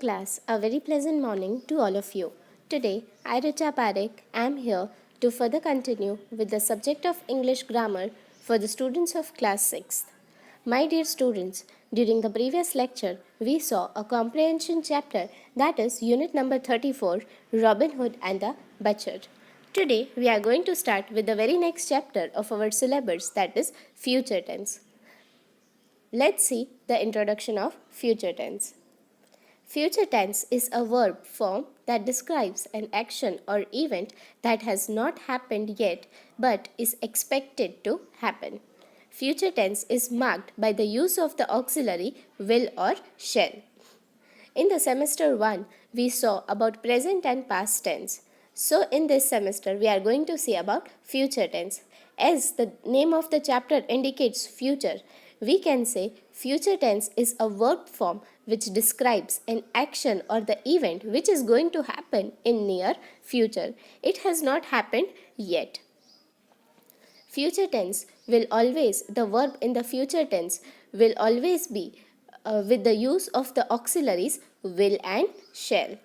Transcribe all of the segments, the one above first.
Class, a very pleasant morning to all of you. Today, I, Richa Parekh, am here to further continue with the subject of English grammar for the students of class 6th. My dear students, during the previous lecture, we saw a comprehension chapter, that is unit number 34, Robin Hood and the Butcher. Today, we are going to start with the very next chapter of our syllabus, that is future tense. Let's see the introduction of future tense. Future tense is a verb form that describes an action or event that has not happened yet but is expected to happen. Future tense is marked by the use of the auxiliary will or shall. In the semester 1, we saw about present and past tense. So in this semester, we are going to see about future tense. As the name of the chapter indicates future, we can say future tense is a verb form which describes an action or the event which is going to happen in near future. It has not happened yet. Future tense will always, the verb in the future tense will always be with the use of the auxiliaries will and shall.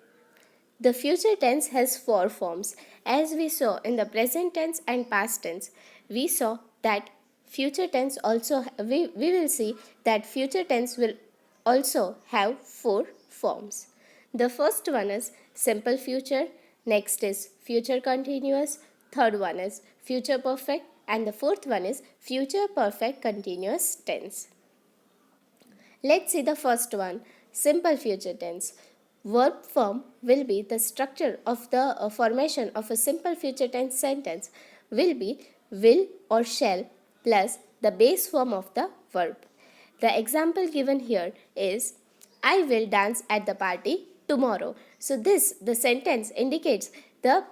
The future tense has four forms. As we saw in the present tense and past tense, we saw that future tense also, we will see that future tense will also have four forms. The first one is simple future, next is future continuous, third one is future perfect, and the fourth one is future perfect continuous tense. Let's see the first one, simple future tense. Verb form will be the structure of the formation of a simple future tense sentence will be will or shall plus the base form of the verb. The example given here is I will dance at the party tomorrow. So the sentence indicates the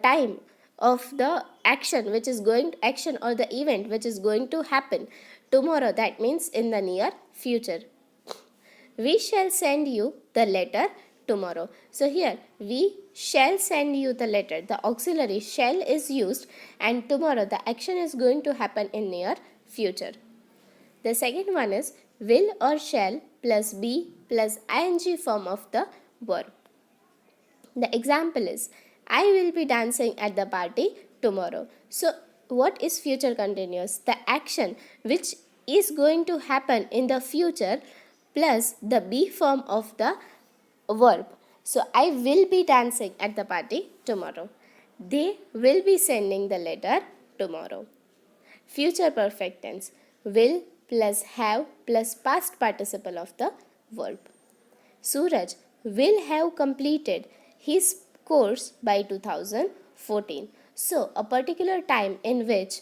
time of the action which is going action or the event which is going to happen tomorrow, that means in the near future. We shall send you the letter tomorrow. So here we shall send you the letter, the auxiliary shall is used, and tomorrow the action is going to happen in near future. The second one is will or shall plus be plus ing form of the verb. The example is I will be dancing at the party tomorrow. So what is future continuous? The action which is going to happen in the future plus the be form of the verb. So I will be dancing at the party tomorrow. They will be sending the letter tomorrow. Future perfect tense, will plus have plus past participle of the verb. Suraj will have completed his course by 2014. So, a particular time in which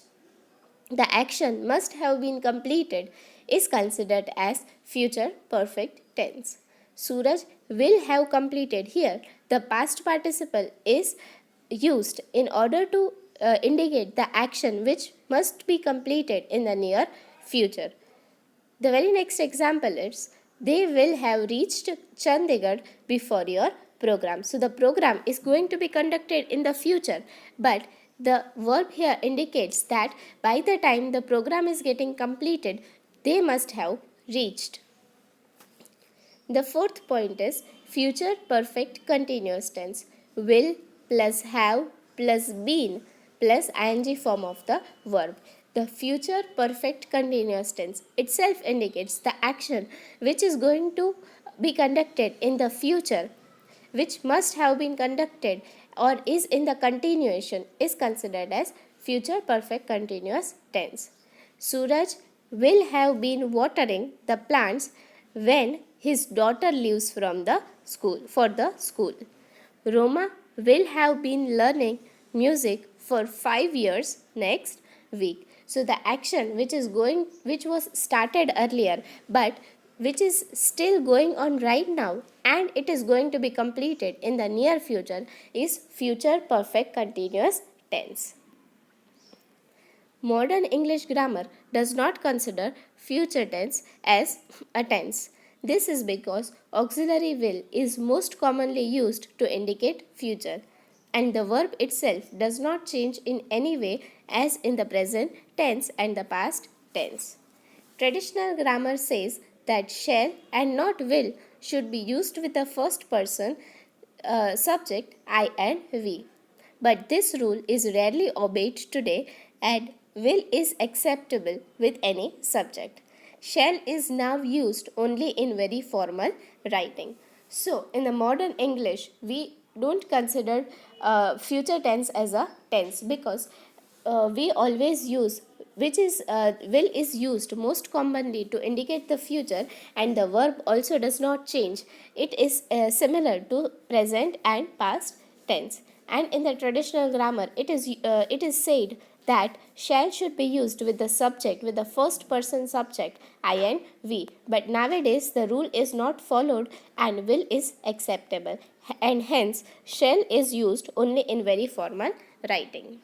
the action must have been completed is considered as future perfect tense. Suraj will have completed. Here, the past participle is used in order to indicate the action which must be completed in the near future. The very next example is they will have reached Chandigarh before your program. So the program is going to be conducted in the future, but the verb here indicates that by the time the program is getting completed, they must have reached. The fourth point is future perfect continuous tense. Will plus have plus been plus ing form of the verb. The future perfect continuous tense itself indicates the action which is going to be conducted in the future, which must have been conducted or is in the continuation, is considered as future perfect continuous tense. Suraj will have been watering the plants when his daughter leaves from the school for the school. Roma will have been learning music for 5 years next week. So the action which was started earlier but which is still going on right now and it is going to be completed in the near future is future perfect continuous tense. Modern English grammar does not consider future tense as a tense. This is because auxiliary will is most commonly used to indicate future, and the verb itself does not change in any way as in the present tense and the past tense. Traditional grammar says that shall and not will should be used with the first person subject I and we. But this rule is rarely obeyed today, and will is acceptable with any subject. Shall is now used only in very formal writing. So, in the modern English, we don't consider future tense as a tense, because we always use which is will is used most commonly to indicate the future, and the verb also does not change. It is similar to present and past tense. And in the traditional grammar, it is said that shall should be used with the subject, with the first person subject I and we. But nowadays the rule is not followed, and will is acceptable, and hence shall is used only in very formal writing.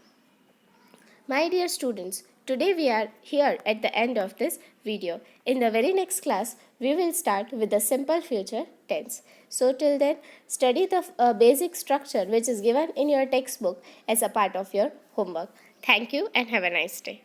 My dear students, today we are here at the end of this video. In the very next class, we will start with the simple future tense. So till then, study the basic structure which is given in your textbook as a part of your homework. Thank you and have a nice day.